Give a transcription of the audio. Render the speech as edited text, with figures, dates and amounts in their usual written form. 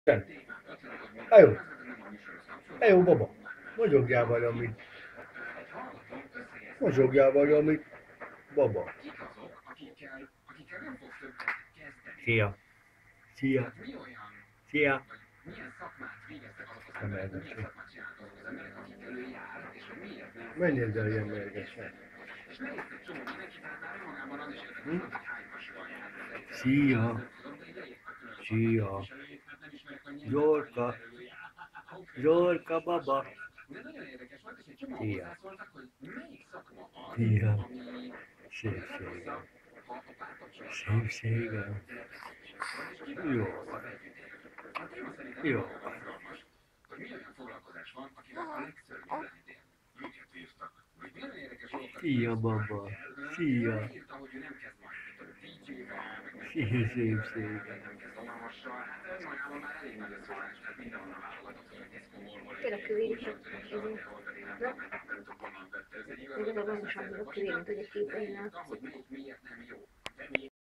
Csend. Ejó, ejó baba. Mogyogjál valamit. Mogyogjál valamit. Baba. Szia. Szia. Szia. Nem érdekli. Menjél el ilyen mérgesen. Hm? Szia. Szia. Zsorka. Zsorka baba. Szia. Szia. Szépségem. Szépségem. Jó van. Jó van. Szia baba. Szia. Szia szépségem. Tényleg kövérített. Na? Igazából most már a kövérint, hogy egy képben látszik.